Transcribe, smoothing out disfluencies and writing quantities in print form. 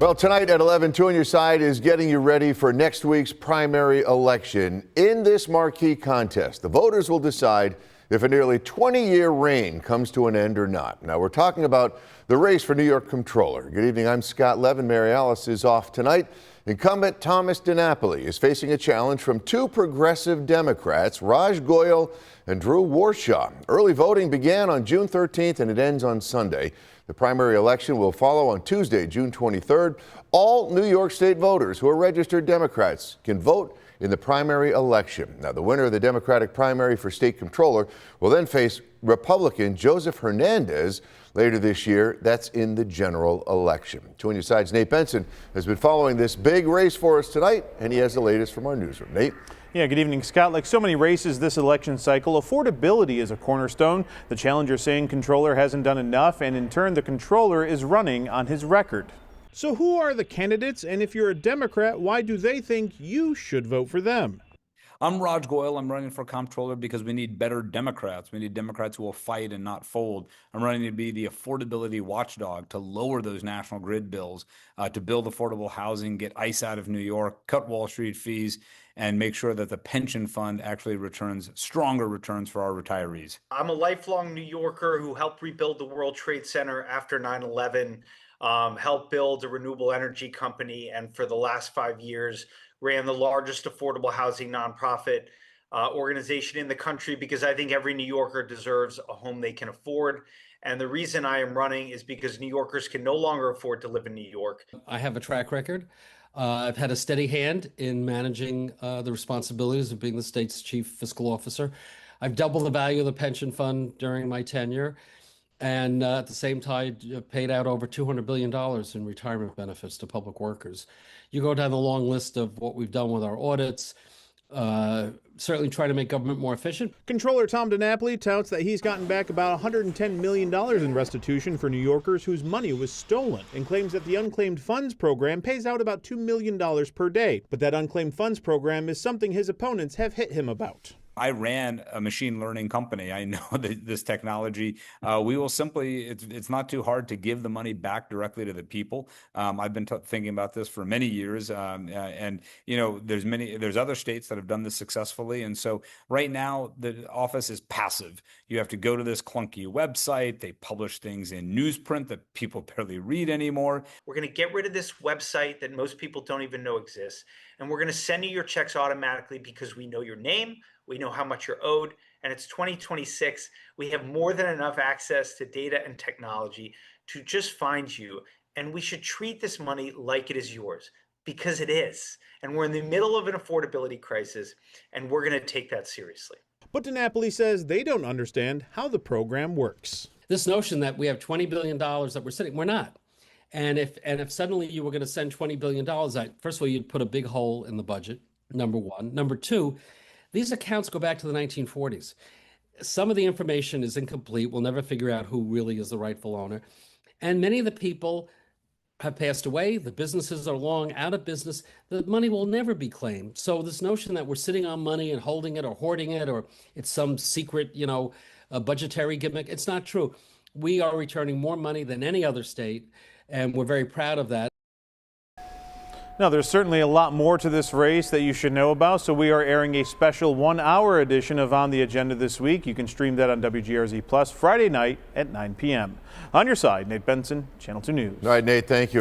Well, tonight at 11, Two on Your Side is getting you ready for next week's primary election. In this marquee contest, the voters will decide if a nearly 20-year reign comes to an end or not. Now, we're talking about the race for New York Comptroller. Good evening, I'm Scott Levin. Mary Alice is off tonight. Incumbent Thomas DiNapoli is facing a challenge from two progressive Democrats, Raj Goyal and Drew Warshaw. Early voting began on June 13th and it ends on Sunday. The primary election will follow on Tuesday, June 23rd. All New York State voters who are registered Democrats can vote in the primary election. Now, the winner of the Democratic primary for state comptroller will then face Republican Joseph Hernandez later this year. That's in the general election. Two on Your Side's Nate Benson has been following this big race for us tonight, and he has the latest from our newsroom. Nate? Yeah, good evening, Scott. Like so many races this election cycle, affordability is a cornerstone. The challenger saying comptroller hasn't done enough, and in turn, the comptroller is running on his record. So who are the candidates, and if you're a Democrat, why do they think you should vote for them? I'm Raj Goyal. I'm running for comptroller because we need better Democrats. We need Democrats who will fight and not fold. I'm running to be the affordability watchdog, to lower those national grid bills, to build affordable housing, get ICE out of New York, cut Wall Street fees, and make sure that the pension fund actually returns stronger returns for our retirees. I'm a lifelong New Yorker who helped rebuild the World Trade Center after 9/11, helped build a renewable energy company, and for the last 5 years ran the largest affordable housing nonprofit organization in the country, because I think every New Yorker deserves a home they can afford. And the reason I am running is because New Yorkers can no longer afford to live in New York. I have a track record. I've had a steady hand in managing the responsibilities of being the state's chief fiscal officer. I've doubled the value of the pension fund during my tenure, and at the same time paid out over $200 billion in retirement benefits to public workers. You go down the long list of what we've done with our audits, certainly try to make government more efficient. Comptroller Tom DiNapoli touts that he's gotten back about $110 million in restitution for New Yorkers whose money was stolen, and claims that the Unclaimed Funds program pays out about $2 million per day. But that Unclaimed Funds program is something his opponents have hit him about. I ran a machine learning company. I know this technology. We will simply, it's not too hard to give the money back directly to the people. I've been thinking about this for many years. And, you know, there's other states that have done this successfully. And so right now, the office is passive. You have to go to this clunky website. They publish things in newsprint that people barely read anymore. We're going to get rid of this website that most people don't even know exists. And we're going to send you your checks automatically because we know your name. We know how much you're owed, and it's 2026. We have more than enough access to data and technology to just find you, and we should treat this money like it is yours, because it is. And we're in the middle of an affordability crisis, and we're going to take that seriously. But DiNapoli says they don't understand how the program works. This notion that we have $20 billion that we're sitting, we're not. And if suddenly you were going to send $20 billion out, first of all, you'd put a big hole in the budget, number one. Number two, these accounts go back to the 1940s. Some of the information is incomplete. We'll never figure out who really is the rightful owner. And many of the people have passed away. The businesses are long out of business. The money will never be claimed. So this notion that we're sitting on money and holding it or hoarding it, or it's some secret, a budgetary gimmick, it's not true. We are returning more money than any other state, and we're very proud of that. Now, there's certainly a lot more to this race that you should know about, so we are airing a special 1-hour edition of On the Agenda this week. You can stream that on WGRZ Plus Friday night at 9 p.m. On Your Side, Nate Benson, Channel 2 News. All right, Nate, thank you.